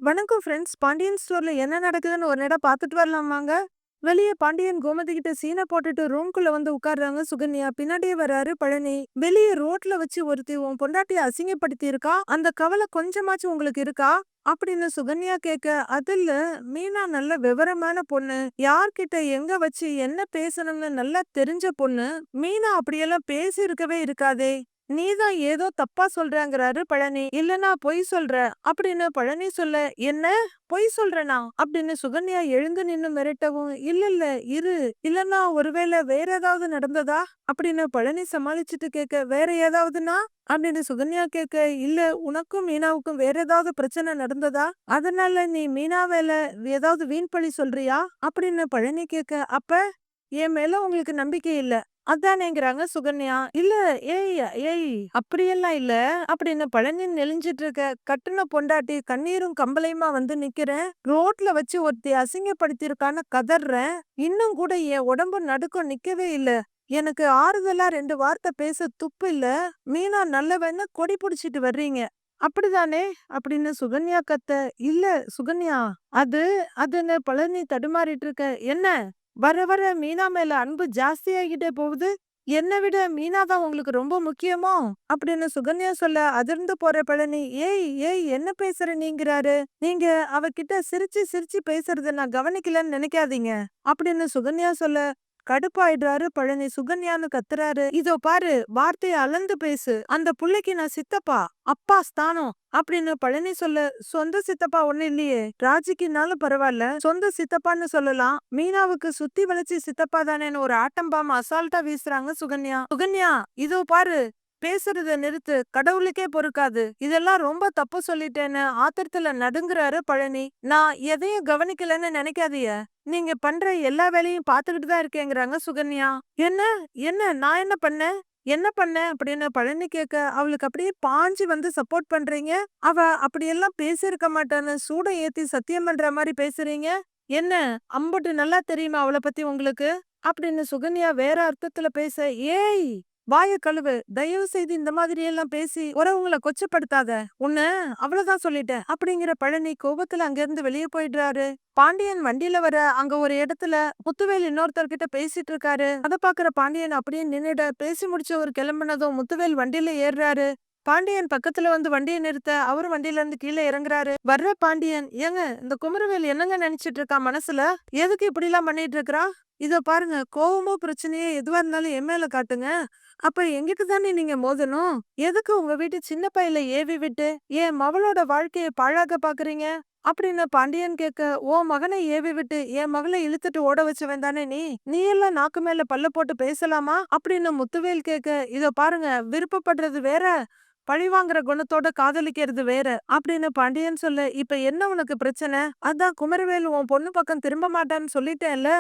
வணக்கம் ஃப்ரெண்ட்ஸ். பாண்டியன் ஸ்டோர்ல என்ன நடக்குதுன்னு ஒரு நேரம் பார்த்துட்டு வரலாமாங்க? வெளிய பாண்டியன் கோமதி கிட்ட சீன போட்டுட்டு ரூம்குள்ள வந்து உட்கார்றாங்க சுகன்யா. பின்னாடியே வராரு பழனி. வெளிய ரோட்ல வச்சு ஒருத்தி உன் பொண்டாட்டிய அசிங்கப்படுத்தி இருக்கா. அந்த கவலை கொஞ்சமாச்சும் உங்களுக்கு இருக்கா? அப்படின்னு சுகன்யா கேட்க, அதில்ல மீனா நல்ல விவரமான பொண்ணு. யார்கிட்ட எங்க வச்சு என்ன பேசணும்னு நல்லா தெரிஞ்ச பொண்ணு. மீனா அப்படியெல்லாம் பேசி இருக்கவே இருக்காதே. நீதான் ஏதோ தப்பா சொல்றேங்கிறாரு பழனி. இல்லனா பொய் சொல்ற அப்படின்னு பழனி சொல்ல, என்ன பொய் சொல்றேனா அப்படின்னு சுகன்யா எழுந்து நின்னு மிரட்டவும், இல்ல இல்ல இரு, இல்லனா ஒருவேளை வேற ஏதாவது நடந்ததா அப்படின்னு பழனி சமாளிச்சுட்டு கேட்க, வேற ஏதாவதுனா அப்படின்னு சுகன்யா கேட்க, இல்ல உனக்கும் மீனாவுக்கும் வேற ஏதாவது பிரச்சனை நடந்ததா, அதனால நீ மீனா மேல ஏதாவது வீண் பழி சொல்றியா அப்படின்னு பழனி கேட்க, அப்ப என் மேல உங்களுக்கு நம்பிக்கை இல்ல அதானேங்கிறாங்க சுகன்யா. இல்ல, ஏய் ஏய் அப்படியெல்லாம் இல்ல அப்படின்னு பழனி நெளிஞ்சிட்டு இருக்க. கட்டுன பொண்டாட்டி கண்ணீரும் கம்பளையுமா வந்து நிக்கிறேன். ரோட்ல வச்சு ஒருத்தி அசிங்கப்படுத்திருக்கான்னு கதறேன். இன்னும் கூட என் உடம்பு நடுக்கம் நிக்கவே இல்ல. எனக்கு ஆறுதலா 2 வார்த்தை பேச துப்பு இல்ல. மீனா நல்லவன்னு கொடி புடிச்சிட்டு வர்றீங்க அப்படிதானே அப்படின்னு சுகன்யா கத்த. இல்ல சுகன்யா, அது அதுன்னு பழனி தடுமாறிட்டு இருக்க. என்ன வர வர மீனா மேல அன்பு ஜாஸ்தியாகிட்டே போகுது. என்ன விட மீனா தான் உங்களுக்கு ரொம்ப முக்கியமோ அப்படின்னு சுகன்யா சொல்ல, அதிர்ந்து போற பழனி, ஏய் ஏய் என்ன பேசுற நீங்கிறாரு. நீங்க அவகிட்ட சிரிச்சு சிரிச்சு பேசுறத நான் கவனிக்கலன்னு நினைக்காதீங்க அப்படின்னு சுகன்யா சொல்ல, கடுப்பாயிடுறாரு பழனி. சுகன்யான்னு கத்துறாரு, இதோ பாரு வார்த்தைய அளந்து பேசு. அந்த புள்ளைக்கு நான் சித்தப்பா, அப்பா ஸ்தானம் அப்படின்னு பழனி சொல்ல, சொந்த சித்தப்பா ஒண்ணு இல்லையே, ராஜிக்குனாலும் பரவாயில்ல, சொந்த சித்தப்பான்னு சொல்லலாம். மீனாவுக்கு சுத்தி வளைச்சு சித்தப்பா தானேன்னு ஒரு ஆட்டம்பாம அசால்ட்டா வீசுறாங்க சுகன்யா. சுகன்யா இதோ பாரு, பேசுறத நிறுத்து, கடவுளுக்கே பொறுக்காது. இதெல்லாம் ரொம்ப தப்பு சொல்லிட்டேன்னு ஆத்திரத்துல நடுங்குறாரு பழனி. நான் எதையும் கவனிக்கலன்னு நினைக்காதீய. நீங்க பண்ற எல்லா வேலையும் பாத்துக்கிட்டு தான் இருக்கேங்கிறாங்க சுகன்யா. என்ன என்ன நான் என்ன பண்ணேன், என்ன பண்ணேன் அப்படின்னு பழனி கேட்க, அவளுக்கு அப்படியே பாஞ்சு வந்து சப்போர்ட் பண்றீங்க. அவ அப்படியெல்லாம் பேசியிருக்க மாட்டான்னு சூட ஏத்தி சத்தியம் பண்ற மாதிரி பேசுறீங்க. என்ன அம்புட்டு நல்லா தெரியுமா அவளை பத்தி உங்களுக்கு அப்படின்னு சுகன்யா வேற அர்த்தத்துல பேச, ஏய் வாய கழுவு, தயவு செய்து இந்த மாதிரி எல்லாம் பேசி உறவுங்களை கொச்சப்படுத்தாத, உன்ன அவ்வளவுதான் சொல்லிட்டேன் அப்படிங்கிற பழனி கோபத்துல அங்கிருந்து வெளியே போயிடுறாரு. பாண்டியன் வண்டியில வர அங்க ஒரு இடத்துல முத்துவேல் இன்னொருத்தர்கிட்ட பேசிட்டு இருக்காரு. அத பாக்குற பாண்டியன் அப்படியே நின்னுட. பேசி முடிச்சு ஒரு கிளம்புனதும் முத்துவேல் வண்டியில ஏறுறாரு. பாண்டியன் பக்கத்துல வந்து வண்டியை நிறுத்த அவரும் வண்டியில இருந்து கீழே இறங்குறாரு. வர்ற பாண்டியன், ஏங்க இந்த குமரவேல் என்னங்க நினைச்சிட்டு இருக்கா மனசுல, எதுக்கு இப்படி எல்லாம் பண்ணிட்டு இருக்கா. இதோ பாருங்க, கோவமோ பிரச்சனையோ எதுவா இருந்தாலும் என் மேல காட்டுங்க. அப்ப என்கிட்ட தானே நீங்க மோதணும். எதுக்கு உங்க வீட்டு சின்ன பையல ஏவி விட்டு என் மகளோட வாழ்க்கைய பாழாக்க பாக்குறீங்க அப்படின்னு பாண்டியன் கேட்க, உன் மகனை ஏவி விட்டு என் மகளை இழுத்துட்டு ஓட வச்சவன் தானே நீ. நீ எல்லாம் நாக்கு மேல பல்ல போட்டு பேசலாமா அப்படின்னு முத்துவேல் கேட்க, இதோ பாருங்க, விருப்பப்படுறது வேற, பழிவாங்குற குணத்தோட காதலிக்கிறது வேற அப்படின்னு பாண்டியன் சொல்ல, இப்ப என்ன உனக்கு பிரச்சனை, அதான் குமரவேல் உன் பொண்ணு பக்கம் திரும்ப மாட்டான்னு சொல்லிட்டேன்ல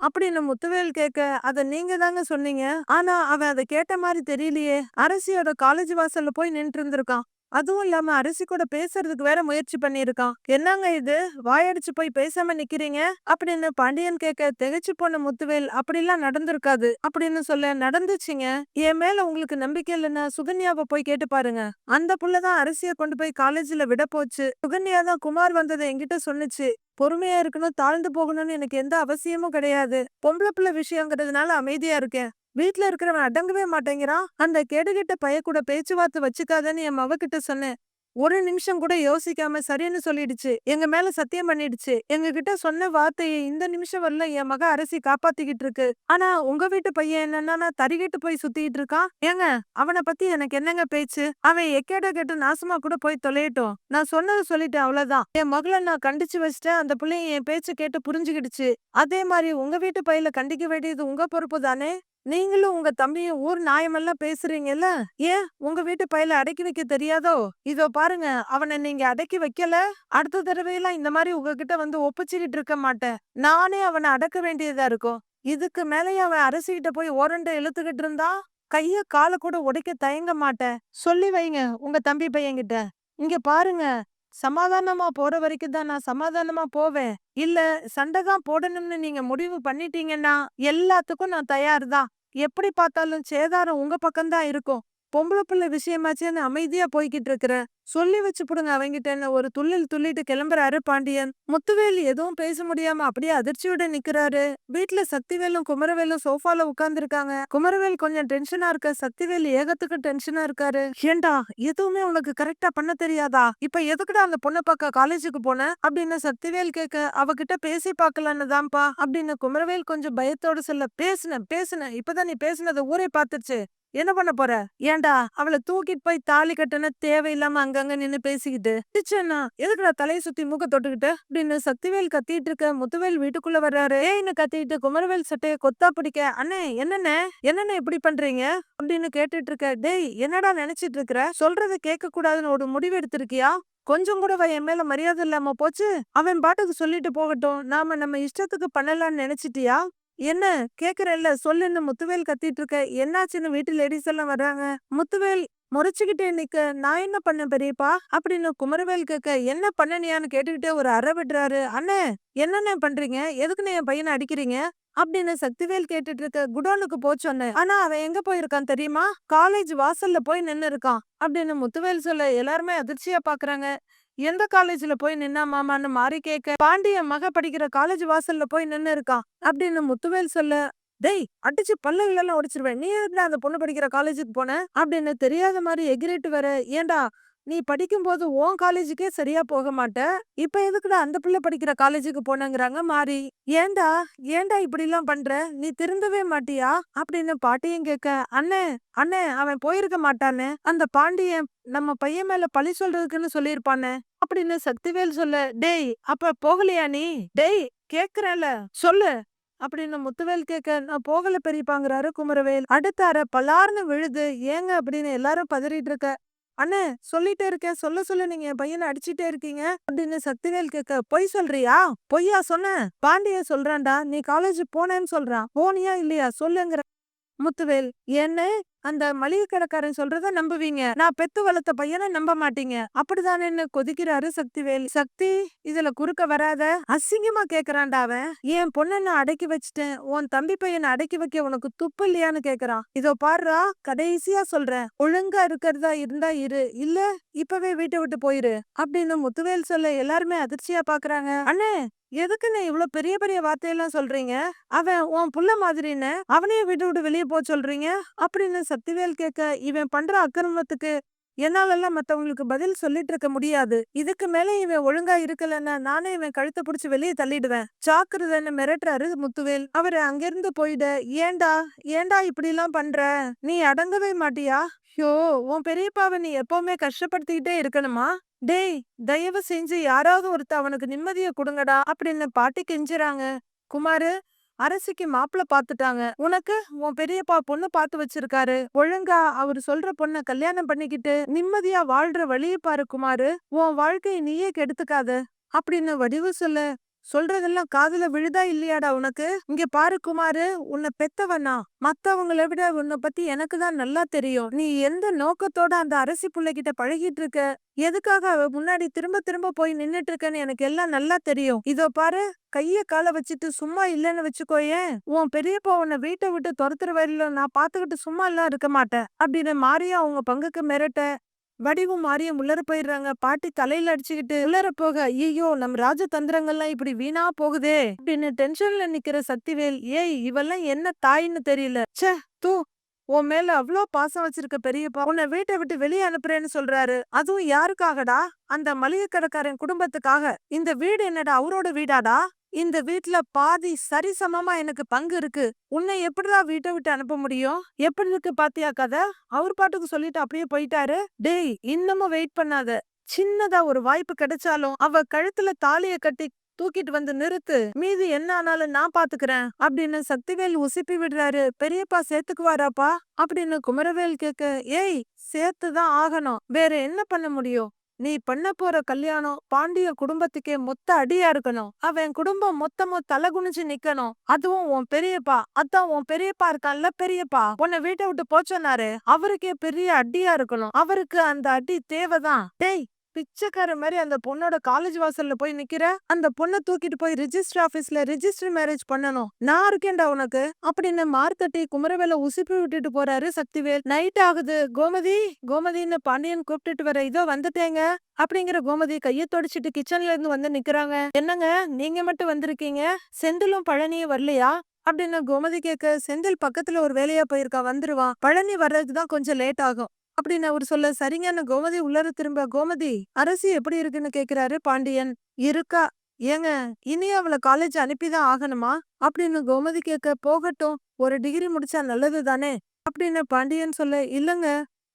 அப்படின்னு முத்துவேல் கேட்க, அத நீங்க தாங்க சொன்னீங்க. ஆனா அவன் அத கேட்ட மாதிரி தெரியலையே. அரசியோட காலேஜ் வாசல்ல போய் நின்று இருந்திருக்கான். அதுவும் இல்லாம அரசி கூட பேசுறதுக்கு வேற முயற்சி பண்ணியிருக்கான். என்னங்க இது, வாயடிச்சு போய் பேசாம நிக்கிறீங்க அப்படின்னு பாண்டியன் கேட்க, திகைச்சு போன முத்துவேல், அப்படிலாம் நடந்திருக்காது அப்படின்னு சொல்ல, நடந்துச்சுங்க. என் மேல உங்களுக்கு நம்பிக்கை இல்லைன்னா சுகன்யாவை போய் கேட்டு பாருங்க. அந்த புள்ளதான் அரசிய கொண்டு போய் காலேஜ்ல விட போச்சு. சுகன்யா தான் குமார் வந்ததை என்கிட்ட சொன்னுச்சு. பொறுமையா இருக்கணும், தாழ்ந்து போகணும்னு எனக்கு எந்த அவசியமும் கிடையாது. பொம்பளை பிள்ளை விஷயங்கிறதுனால அமைதியா இருக்கேன். வீட்ல இருக்கிறவன் அடங்கவே மாட்டேங்கிறான். அந்த கேடுகெட்ட பைய கூட பேச்சுவார்த்தை வச்சுக்காதன்னு என் மவகிட்ட சொன்னேன். ஒரு நிமிஷம் கூட யோசிக்காம சரின்னு சொல்லிடுச்சு. எங்க மேல சத்தியம் பண்ணிடுச்சு. எங்க கிட்ட சொன்ன வார்த்தையை இந்த நிமிஷம் வரல என் மக அரசி காப்பாத்திக்கிட்டு இருக்கு. ஆனா உங்க வீட்டு பையன் என்னன்னா தறிகெட்டு போய் சுத்திட்டு இருக்கான். ஏங்க அவனை பத்தி எனக்கு என்னங்க பேச்சு. அவன் எக்கேட கேட்டு நாசமா கூட போய் தொலையட்டும். நான் சொன்னதை சொல்லிட்டேன், அவ்வளவுதான். என் மகளை நான் கண்டிச்சு வச்சிட்டேன். அந்த பிள்ளைய என் பேச்சு கேட்டு புரிஞ்சுக்கிடுச்சு. அதே மாதிரி உங்க வீட்டு பையில கண்டிக்க வேண்டியது உங்க பொறுப்பு தானே. நீங்களும் உங்க தம்பியும் ஊர் நியாயமெல்லாம் பேசுறீங்கல்ல, ஏன் உங்க வீட்டு பையல அடக்கி வைக்க தெரியாதோ. இதோ பாருங்க, அவனை நீங்க அடக்கி வைக்கல, அடுத்த தடவையெல்லாம் இந்த மாதிரி உங்ககிட்ட வந்து ஒப்பிச்சுக்கிட்டு இருக்க மாட்டேன். நானே அவனை அடக்க வேண்டியதா இருக்கும். இதுக்கு மேலேயே அவன் அரசிகிட்ட போய் ஓரண்டை இழுத்துக்கிட்டு இருந்தா கைய கால கூட உடைக்க தயங்க மாட்டேன். சொல்லி வைங்க உங்க தம்பி பையன்கிட்ட. இங்க பாருங்க, சமாதானமா போற வரைக்கும் தான் நான் சமாதானமா போவேன். இல்ல சண்டை தான் போடணும்னு நீங்க முடிவு பண்ணிட்டீங்கன்னா எல்லாத்துக்கும் நான் தயார் தான். எப்படி பார்த்தாலும் சேதாரம் உங்க பக்கம்தான் இருக்கும். பொம்பளை பிள்ளை விஷயமாச்சேன்னு அமைதியா போய்கிட்டு இருக்கிறேன். சொல்லி வச்சு புடுங்க அவங்கிட்டன்னு ஒரு துள்ளில் துள்ளிட்டு கிளம்புறாரு பாண்டியன். முத்துவேல் எதுவும் பேச முடியாம அப்படியே அதிர்ச்சியோட நிக்கிறாரு. வீட்ல சக்திவேலும் குமரவேலும் சோஃபால உட்கார்ந்துருக்காங்க. குமரவேல் கொஞ்சம் டென்ஷனா இருக்க, சக்திவேல் ஏகத்துக்கு டென்ஷனா இருக்காரு. ஏண்டா எதுவுமே உனக்கு கரெக்டா பண்ண தெரியாதா? இப்ப எதுக்குடா அந்த பொண்ணை பார்க்க காலேஜுக்கு போன அப்படின்னு சக்திவேல் கேட்க, அவகிட்ட பேசி பார்க்கலான்னு தான்ப்பா அப்படின்னு குமரவேல் கொஞ்சம் பயத்தோட சொல்ல, பேசுன இப்பதான் நீ பேசுனது ஊரே பார்த்துச்சு. என்ன பண்ண போற? ஏன்டா அவளை தூக்கிட்டு போய் தாலி கட்டுன தேவையில்லாம அங்கங்க நின்னு பேசிக்கிட்டு கிச்சன்னா எதுக்குடா தலையை சுத்தி மூக்க தொட்டுக்கிட்டு அப்படின்னு சக்திவேல் கத்திட்டு இருக்க, முத்துவேல் வீட்டுக்குள்ள வர்றாரு. ஏன்னு கத்திட்டு குமரவேல் சட்டைய கொத்தா பிடிக்க, அண்ணே என்னண்ணே இப்படி பண்றீங்க அப்படின்னு கேட்டுட்டு இருக்க. டேய் என்னடா நினைச்சிட்டு இருக்கிற? சொல்றத கேட்க கூடாதுன்னு ஒரு முடிவு எடுத்திருக்கியா? கொஞ்சம் கூடவா என் மேல மரியாதை இல்லாம போச்சு? அவன் பாட்டுக்கு சொல்லிட்டு போகட்டும், நாம நம்ம இஷ்டத்துக்கு பண்ணலாம்னு நினைச்சிட்டியா? என்ன கேக்குறேன்ல சொல்லுன்னு முத்துவேல் கத்திட்டு இருக்க. என்னாச்சுன்னு வீட்டு லேடிஸ் எல்லாம் வர்றாங்க. முத்துவேல் முறைச்சுக்கிட்டே நிக்க, நான் என்ன பண்ண பெரியப்பா அப்படின்னு குமரவேல் கேட்க, என்ன பண்ணனியான்னு கேட்டுக்கிட்டே ஒரு அறை விடுறாரு. அண்ணே என்னண்ணே பண்றீங்க? எதுக்குன்னு என் பையனை அடிக்கிறீங்க அப்படின்னு சக்திவேல் கேட்டுட்டு இருக்க. குடோனுக்கு போச்சொன்னேன், ஆனா அவன் எங்க போயிருக்கான் தெரியுமா? காலேஜ் வாசல்ல போய் நின்னு இருக்கான் அப்படின்னு முத்துவேல் சொல்ல, எல்லாருமே அதிர்ச்சியா பாக்குறாங்க. எந்த காலேஜ்ல போய் நின்னா மாமான்னு மாறி கேட்க, பாண்டிய மக படிக்கிற காலேஜ் வாசல்ல போய் நின்னு இருக்கான் அப்படின்னு முத்துவேல் சொல்ல, டேய் அடிச்சு பல்லுகளெல்லாம் உடைச்சிருவேன், நீ எதுக்குடா அந்த பொண்ணு படிக்கிற காலேஜுக்கு போன அப்படின்னு தெரியாத மாதிரி எகிரிட்டு வர. ஏண்டா நீ படிக்கும் போது உன் காலேஜுக்கே சரியா போக மாட்ட, இப்ப எதுக்குடா அந்த பிள்ளை படிக்கிற காலேஜுக்கு போனங்கிறாங்க மாறி. ஏண்டா ஏண்டா இப்படி எல்லாம் பண்ற? நீ திருந்தவே மாட்டியா அப்படின்னு பாட்டியும் கேட்க, அண்ணே அண்ணே அவன் போயிருக்க மாட்டானே, அந்த பாண்டியன் நம்ம பையன் மேல பழி சொல்றதுக்குன்னு சொல்லியிருப்பானே அப்படின்னு சக்திவேல் சொல்ல, டேய் அப்ப போகலையா நீ? டேய் கேக்குறேன்ல சொல்லு அப்படின்னு முத்துவேல் கேட்க, நான் போகல பெரியப்பாங்கிறாரு குமரவேல். அடுத்த அறை பலார்னு விழுது. ஏங்க அப்படின்னு எல்லாரும் பதறிட்டு இருக்க. அண்ணே சொல்லிட்டே இருக்கேன், சொல்ல நீங்க என் பையனை அடிச்சுட்டே இருக்கீங்க அப்படின்னு சக்திவேல் கேட்க, பொய் சொல்றியா? பொய்யா சொன்ன? பாண்டிய சொல்றான்டா, நீ காலேஜ் போனேன்னு சொல்றான், போனியா இல்லையா சொல்லுங்கிற. முத்துவேல், என்ன அந்த மளிகை கடைக்காரன் சொல்றத நம்புவீங்க, நான் பெத்து வளர்த்த பையனை நம்ப மாட்டீங்க அப்படிதானேன்னு கொதிக்கிறாரு சக்திவேல். சக்தி இதுல குறுக்க வராத, அசிங்கமா கேக்குறான்டா அவன். என் பொண்ணை நான் அடக்கி வச்சுட்டேன், உன் தம்பி பையனை அடக்கி வைக்க உனக்கு துப்பு இல்லையான்னு கேக்குறான். இதோ பாருடா கடைசியா சொல்றேன், ஒழுங்கா இருக்கிறதா இருந்தா இரு, இல்ல இப்பவே வீட்டை விட்டு போயிரு அப்படின்னு முத்துவேல் சொல்ல, எல்லாருமே அதிர்ச்சியா பாக்குறாங்க. அண்ணே எதுக்குன்னு இவ்வளவு பெரிய பெரிய வார்த்தையெல்லாம் சொல்றீங்க? அவன் உன் புள்ள மாதிரின்னு அவனையே விட்டு விட்டு வெளியே போக சொல்றீங்க அப்படின்னு சக்திவேல் கேட்க, இவன் பண்ற அக்கிரமத்துக்கு என்னாலெல்லாம் மத்தவங்களுக்கு பதில் சொல்லிட்டு இருக்க முடியாது. இதுக்கு மேல இவன் ஒழுங்கா இருக்கலன்னா நானே இவன் கழுத்தை பிடிச்சு வெளியே தள்ளிடுவேன், ஜாக்கிரதைன்னு மிரட்டுறாரு முத்துவேல். அவரு அங்கிருந்து போயிட, ஏண்டா ஏண்டா இப்படி எல்லாம் பண்ற? நீ அடங்கவே மாட்டியா? யோ உன் பெரியப்பாவை நீ எப்பவுமே கஷ்டப்படுத்திக்கிட்டே இருக்கணுமா? டேய் தயவு செஞ்சு யாராவது ஒருத்த அவனுக்கு நிம்மதிய கொடுங்கடா அப்படின்னு பாட்டி கெஞ்சுறாங்க. குமாரு அரசிக்கு மாப்பிள்ள பாத்துட்டாங்க, உனக்கு உன் பெரியப்பா பொண்ணு பாத்து வச்சிருக்காரு, ஒழுங்கா அவரு சொல்ற பொண்ண கல்யாணம் பண்ணிக்கிட்டு நிம்மதியா வாழ்ற வழிய பாரு குமாரு, உன் வாழ்க்கையை நீயே கெடுத்துக்காத அப்படின்னு வடிவு சொல்ல, சொல்றதெல்லாம் காதுல விழுதா இல்லையாடா உனக்கு? இங்க பாரு குமாரு, உன்னை பெத்தவனா மத்தவங்களை விட உன்னை பத்தி எனக்கு தான் நல்லா தெரியும். நீ எந்த நோக்கத்தோட அந்த அரசி புள்ளைகிட்ட பழகிட்டு இருக்க, எதுக்காக அவ முன்னாடி திரும்ப திரும்ப போய் நின்னுட்டு இருக்கன்னு எனக்கு எல்லாம் நல்லா தெரியும். இதோ பாரு கைய கால வச்சுட்டு சும்மா இல்லன்னு வச்சுக்கோயேன், உன் பெரியப்பா உன்னை வீட்டை விட்டு துரத்துற வரையில நான் பாத்துக்கிட்டு சும்மா எல்லாம் இருக்க மாட்டேன் அப்படின்னு மாறியா அவங்க பங்குக்கு மிரட்ட. வடிவும் மாரியம் உள்ளர போயிடுறாங்க. பாட்டி தலையில அடிச்சுக்கிட்டு உள்ளர போக, ஐயோ நம்ம ராஜதந்திரங்கள்லாம் இப்படி வீணா போகுதே அப்படின்னு டென்ஷன்ல நிக்கிற சக்திவேல், ஏய் இவெல்லாம் என்ன தாயின்னு தெரியல, ச்சே தூ உன் மேல அவ்ளோ பாசம் வச்சிருக்க பெரியப்பா உன்னை வீட்டை விட்டு வெளியே அனுப்புறேன்னு சொல்றாரு. அதுவும் யாருக்காகடா? அந்த மளிகை கடைக்காரன் குடும்பத்துக்காக. இந்த வீடு என்னடா அவரோட வீடாடா? இந்த வீட்ல பாதி சரிசமமா எனக்கு பங்கு இருக்கு, உன்னை எப்படிடா வீட்டை விட்டு அனுப்ப முடியும்? எப்படி இருக்கு பாத்தியா கதை? அவர் பாட்டுக்கு சொல்லிட்டு அப்படியே போயிட்டாரு. டேய் இன்னமும் வெயிட் பண்ணாத, சின்னதா ஒரு வாய்ப்பு கிடைச்சாலும் அவ கழுத்துல தாலிய கட்டி தூக்கிட்டு வந்து நிறுத்து, மீதி என்ன ஆனாலும் நான் பாத்துக்கிறேன் அப்படின்னு சக்திவேல் உசுப்பி விடுறாரு. பெரியப்பா சேர்த்துக்குவாராப்பா அப்படின்னு குமரவேல் கேட்க, ஏய் சேர்த்துதான் ஆகணும், வேற என்ன பண்ண முடியும்? நீ பண்ண போற கல்யாணம் பாண்டிய குடும்பத்துக்கே மொத்த அடியா இருக்கணும், அவன் குடும்பம் மொத்தமும் தலை குனிஞ்சு நிக்கணும், அதுவும் உன் பெரியப்பா. அதான் உன் பெரியப்பா இருக்கான்ல, பெரியப்பா உன்னை வீட்டை விட்டு போச்சோன்னாரு, அவருக்கே பெரிய அடியா இருக்கணும், அவருக்கு அந்த அடி தேவைதான். டேய் பிச்சைக்கார மாதிரி அந்த பொண்ணோட காலேஜ் வாசல்ல போய் நிக்கிற. அந்த பொண்ணை தூக்கிட்டு போய் ரிஜிஸ்டர் ஆபீஸ்ல ரிஜிஸ்டர் மேரேஜ் பண்ணணும். நான் இருக்கேன்டா உனக்கு அப்படின்னு மார்த்தட்டி குமரவேல உசுப்பி விட்டுட்டு போறாரு சக்திவேல். நைட் ஆகுது. கோமதி கோமதின்னு பாண்டியன் கூப்பிட்டுட்டு வர, இதோ வந்துட்டேங்க அப்படிங்கிற கோமதி கையை தொடச்சிட்டு கிச்சன்ல இருந்து வந்து நிக்கிறாங்க. என்னங்க நீங்க மட்டும் வந்திருக்கீங்க, செந்திலும் பழனியும் வரலையா அப்படின்னு கோமதி கேட்க, செந்தில் பக்கத்துல ஒரு வேலையா போயிருக்கா, வந்துருவான். பழனி வர்றதுக்கு தான் கொஞ்சம் லேட் ஆகும் அப்படின்னு அவர் சொல்ல, சரிங்கன்னு கோமதி உள்ளர திரும்ப, கோமதி அரசி எப்படி இருக்குன்னு கேக்குறாரு பாண்டியன். இருக்கா. ஏங்க இனி அவளை காலேஜ் அனுப்பிதான் ஆகணுமா அப்படின்னு கோமதி கேட்க, போகட்டும், ஒரு டிகிரி முடிச்சா நல்லது தானே அப்படின்னு பாண்டியன் சொல்ல, இல்லங்க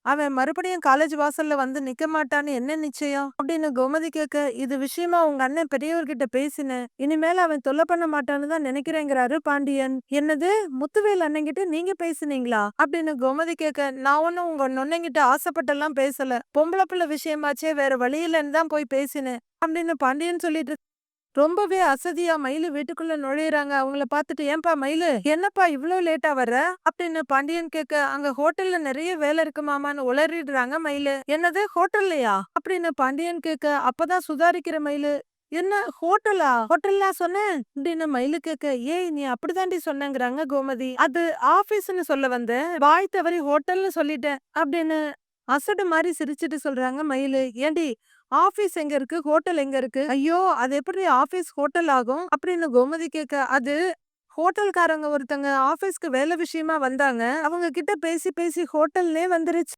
அவன் மறுபடியும் காலேஜ் வாசல்ல வந்து நிக்க மாட்டான்னு என்ன நிச்சயம் அப்படின்னு கோமதி கேட்க, இது விஷயமா உங்க அண்ணன் பெரியவர்கிட்ட பேசினேன், இனிமேல அவன் தொல்லை பண்ண மாட்டான்னு தான் நினைக்கிறேங்கிறாரு பாண்டியன். என்னது, முத்துவேல் அண்ணங்கிட்ட நீங்க பேசுனீங்களா அப்படின்னு கோமதி கேட்க, நான் ஒன்னும் உங்க நொண்ணங்கிட்ட ஆசைப்பட்டெல்லாம் பேசல, பொம்பளை பிள்ளை விஷயமாச்சே, வேற வழி இல்லைன்னு தான் போய் பேசினேன் அப்படின்னு பாண்டியன் சொல்லிட்டு ரொம்பவே அசதியா மயிலு வீட்டுக்குள்ள நுழையிறாங்க. அவங்கள பார்த்துட்டு, ஏன்பா மயிலு, என்னப்பா இவ்ளோ லேட்டா வர்ற அப்படின்னு பாண்டியன் கேட்க, அங்க ஹோட்டல்ல நிறைய வேலை இருக்கு மாமான்னு உளறிடுறாங்க மயிலு. என்னது ஹோட்டல்லையா அப்படின்னு பாண்டியன் கேட்க, அப்பதான் சுதாரிக்கிற மயிலு, என்ன ஹோட்டலா, ஹோட்டல்லா சொன்னேன் அப்படின்னு மயிலு கேட்க, ஏய் நீ அப்படிதாண்டி சொன்னேங்கிறாங்க கோமதி. அது ஆபீஸ்னு சொல்ல வந்தேன், வாய் தவறி ஹோட்டல்னு சொல்லிட்டேன் அப்படின்னு அசடு மாதிரி சிரிச்சிட்டு சொல்றாங்க மயிலு. ஏண்டி ஆபீஸ் எங்க இருக்கு, ஹோட்டல் எங்க இருக்கு, ஐயோ அது எப்படி ஆபீஸ் ஹோட்டல் ஆகும் அப்படின்னு கோமதி கேட்க, அது ஹோட்டல்காரங்க ஒருத்தங்க ஆபீஸ்க்கு வேலை விஷயமா வந்தாங்க, அவங்க கிட்ட பேசி பேசி ஹோட்டல்லே வந்துருச்சு.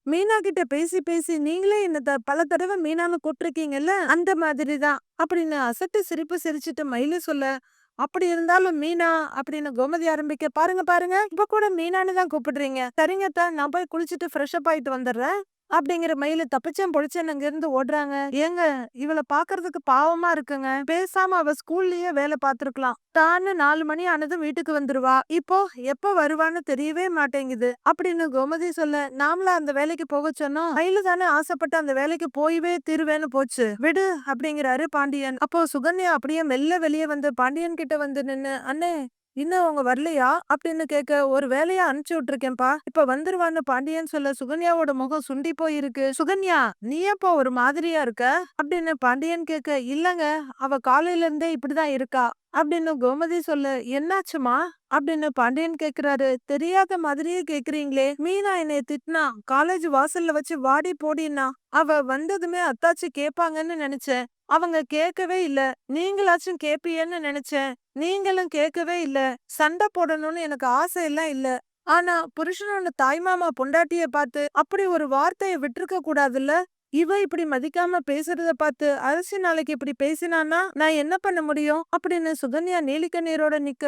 மீனா கிட்ட பேசி பேசி நீங்களே என்ன பல தடவை மீனான்னு கூப்பிட்டுருக்கீங்கல்ல, அந்த மாதிரிதான் அப்படின்னு அசட்டு சிரிப்பு சிரிச்சிட்டு மயிலு சொல்ல, அப்படி இருந்தாலும் மீனா அப்படின்னு கோமதி ஆரம்பிக்க, பாருங்க பாருங்க இப்ப கூட மீனான்னு தான் கூப்பிடுறீங்க, சரிங்க அத்தை, நான் போய் குளிச்சுட்டு ஃப்ரெஷ் அப் ஆயிட்டு வந்துடுறேன் அப்படிங்கிற மயிலு தப்பிச்சேன் பொழிச்சேன் அங்க இருந்து ஓடுறாங்க. ஏங்க இவளை பாக்குறதுக்கு பாவமா இருக்குங்க, பேசாம அவ ஸ்கூல்லயே வேலை பார்த்திருக்கலாம், தான்னு 4 மணி ஆனதும் வீட்டுக்கு வந்துருவா, இப்போ எப்ப வருவான்னு தெரியவே மாட்டேங்குது அப்படின்னு கோமதி சொல்ல, நாமளா அந்த வேலைக்கு போக சொன்னோம், மயிலு தானே ஆசைப்பட்டு அந்த வேலைக்கு போயவே தீருவேன்னு போச்சு, விடு அப்படிங்கிறாரு பாண்டியன். அப்போ சுகன்யா அப்படியே மெல்ல வெளியே வந்து பாண்டியன் கிட்ட வந்து நின்னு, அண்ணே இன்னும் அவங்க வரலையா அப்படின்னு கேட்க, ஒரு வேலையா அனுப்பிச்சு விட்டுருக்கேன்ப்பா, இப்ப வந்துருவான்னு பாண்டியன் சொல்ல, சுகன்யாவோட முகம் சுண்டி போயிருக்கு. சுகன்யா நீ எப்போ ஒரு மாதிரியா இருக்க அப்படின்னு பாண்டியன் கேட்க, இல்லங்க அவ காலையில இருந்தே இப்படிதான் இருக்கா அப்படின்னு கோமதி சொல்ல, என்னாச்சுமா அப்படின்னு பாண்டியன் கேக்குறாரு. தெரியாத மாதிரியே கேக்குறீங்களே, மீனா என்னைய திட்டினா, காலேஜ் வாசல்ல வச்சு வாடி போடினா, அவ வந்ததுமே அத்தாச்சி கேப்பாங்கன்னு நினைச்சேன், அவங்க கேட்கவே இல்ல, நீங்களாச்சும் கேப்பீன்னு நினைச்சேன், நீங்களும் கேட்கவே இல்ல, சண்டை போடணும்னு எனக்கு ஆசை எல்லாம் இல்ல, ஆனா புருஷனோட தாய்மாமா பொண்டாட்டிய பார்த்து அப்படி ஒரு வார்த்தைய விட்டுருக்க கூடாதுல்ல, இவ இப்படி மதிக்காம பேசுறத பார்த்து அரசி நாளைக்கு இப்படி பேசினானா நான் என்ன பண்ண முடியும் அப்படின்னு சுகன்யா நீலிக்கண்ணீரோட நிக்க,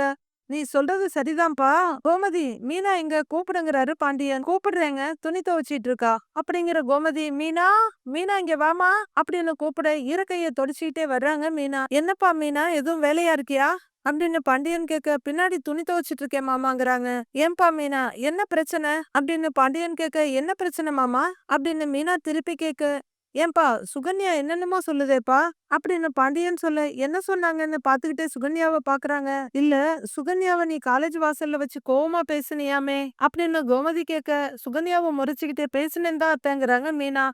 நீ சொல்றது சரிதான்ப்பா, கோமதி மீனா இங்க கூப்பிடுங்கிறாரு பாண்டியன். கூப்பிடுறேங்க, துணி துவைச்சிட்டு இருக்கா அப்படிங்கிற கோமதி, மீனா மீனா இங்க வாமா அப்படின்னு கூப்பிட இறக்கைய தொடச்சிட்டே வர்றாங்க மீனா. என்னப்பா மீனா எதுவும் வேலையா இருக்கியா அப்படின்னு பாண்டியன் கேட்க, பின்னாடி துணி துவைச்சிட்டு இருக்கேன் மாமாங்கிறாங்க. ஏன்பா மீனா என்ன பிரச்சனை அப்படின்னு பாண்டியன் கேட்க, என்ன பிரச்சனை மாமா அப்படின்னு மீனா திருப்பி கேட்க, ஏன்பா சுகன்யா என்னென்னமோ சொல்லுதேப்பா அப்படின்னு பாண்டியன் சொல்ல, என்ன சொன்னாங்கன்னு பாத்துக்கிட்டே சுகன்யாவை பாக்குறாங்க. இல்ல சுகன்யாவை நீ காலேஜ் வாசல்ல வச்சு கோவமா பேசுனியாமே அப்படின்னு கோமதி கேட்க, சுகன்யாவை முறைச்சுக்கிட்டே பேசினேன் தான் அத்தேங்கிறாங்க மீனா.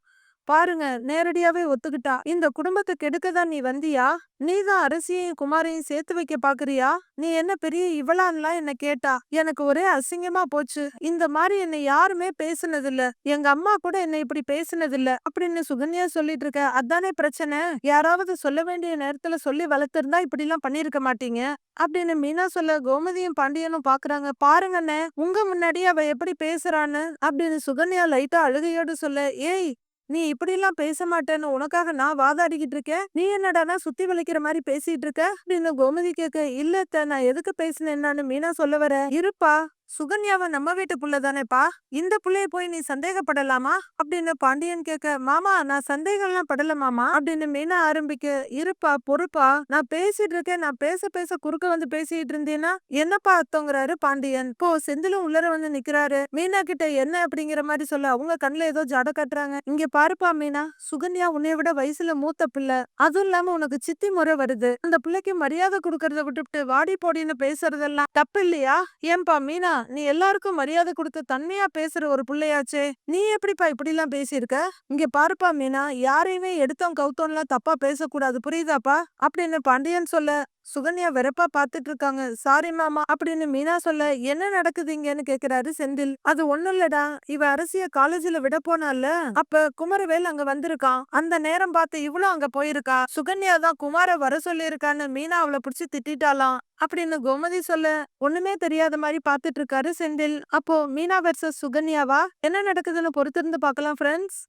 பாருங்க நேரடியாவே ஒத்துக்கிட்டா, இந்த குடும்பத்தை கெடுக்கதான் நீ வந்தியா, நீதான் அரசியையும் குமாரையும் சேர்த்து வைக்க பாக்குறியா, நீ என்ன பெரிய இவளான்லாம் என்ன கேட்டா, எனக்கு ஒரே அசிங்கமா போச்சு, இந்த மாதிரி என்னை யாருமே பேசுனதில்ல, எங்க அம்மா கூட என்னை இப்படி பேசுனதில்ல அப்படின்னு சுகன்யா சொல்லிட்டு இருக்க, அதானே பிரச்சனை, யாராவது சொல்ல வேண்டிய நேரத்துல சொல்லி வளர்த்திருந்தா இப்படி எல்லாம் பண்ணிருக்க மாட்டீங்க அப்படின்னு மீனா சொல்ல, கோமதியும் பாண்டியனும் பாக்குறாங்க. பாருங்கண்ணே உங்க முன்னாடி அவ எப்படி பேசுறான்னு அப்படின்னு சுகன்யா லைட்டா அழுகையோடு சொல்ல, ஏய் நீ இப்படிலாம் பேச மாட்டேன்னு உனக்காக நான் வாதாடிக்கிட்டு இருக்கேன், நீ என்னடானா சுத்தி வளைக்கிற மாதிரி பேசிட்டு இருக்க அப்படின்னு கோமதி கேட்க, இல்ல அத்தை, நான் எதுக்கு பேசினேன்னு மீனா சொல்ல வர, இருப்பா சுகன்யாவை நம்ம வீட்டு புள்ள தானேப்பா, இந்த புள்ளைய போய் நீ சந்தேகப்படலாமா அப்படின்னு பாண்டியன் கேட்க, மாமா நான் சந்தேகம்லாம் படல மாமா அப்படின்னு மீனா ஆரம்பிக்க, இருப்பா பொறுப்பா, நான் பேசிட்டு இருக்கேன், நான் பேச பேச குறுக்க வந்து பேசிட்டு இருந்தேன்னா என்னப்பா அர்த்தங்கிறாரு பாண்டியன். இப்போ செந்திலும் உள்ளர வந்து நிக்கிறாரு. மீனா கிட்ட என்ன அப்படிங்கிற மாதிரி சொல்ல, அவங்க கண்ணுல ஏதோ ஜட கட்டுறாங்க. இங்க பாருப்பா மீனா, சுகன்யா உன்னை விட வயசுல மூத்த பிள்ளை, அதுவும் இல்லாம உனக்கு சித்தி முறை வருது, அந்த பிள்ளைக்கு மரியாதை கொடுக்கறத விட்டுவிட்டு வாடி போடின்னு பேசுறதெல்லாம் தப்பு இல்லையா, ஏன்பா மீனா நீ எல்லாருக்கும் மரியாதை கொடுத்து தன்மையா பேசுற ஒரு புள்ளையாச்சே. நீ எப்படிப்பா இப்படிலாம் பேசியிருக்க? இங்க பாருப்பா மீனா, யாரையுமே எடுத்தோம் கவுத்தோம்லாம் தப்பா பேசக்கூடாது புரியுதாப்பா? அப்படின்னு பாண்டியன் சொல்ல சுகன்யா வெறுப்பா பாத்துட்டு இருக்காங்க. சாரி மாமா அப்படின்னு மீனா சொல்ல என்ன நடக்குது இங்கன்னு கேக்குறாரு செந்தில். அது ஒண்ணும் இல்லடா, இவ அரசிய காலேஜ்ல விட போனால, அப்ப குமரவேல் அங்க வந்திருக்கான். அந்த நேரம் பார்த்து இவளும் அங்க போயிருக்கா. சுகன்யா தான் குமார வர சொல்லி இருக்கான்னு மீனா அவளை புடிச்சு திட்டாலாம் அப்படின்னு கோமதி சொல்ல ஒண்ணுமே தெரியாத மாதிரி பாத்துட்டு இருக்காரு செந்தில். அப்போ மீனா வெர்சஸ் சுகன்யாவா? என்ன நடக்குதுன்னு பொறுத்திருந்து பார்க்கலாம் ஃப்ரெண்ட்ஸ்.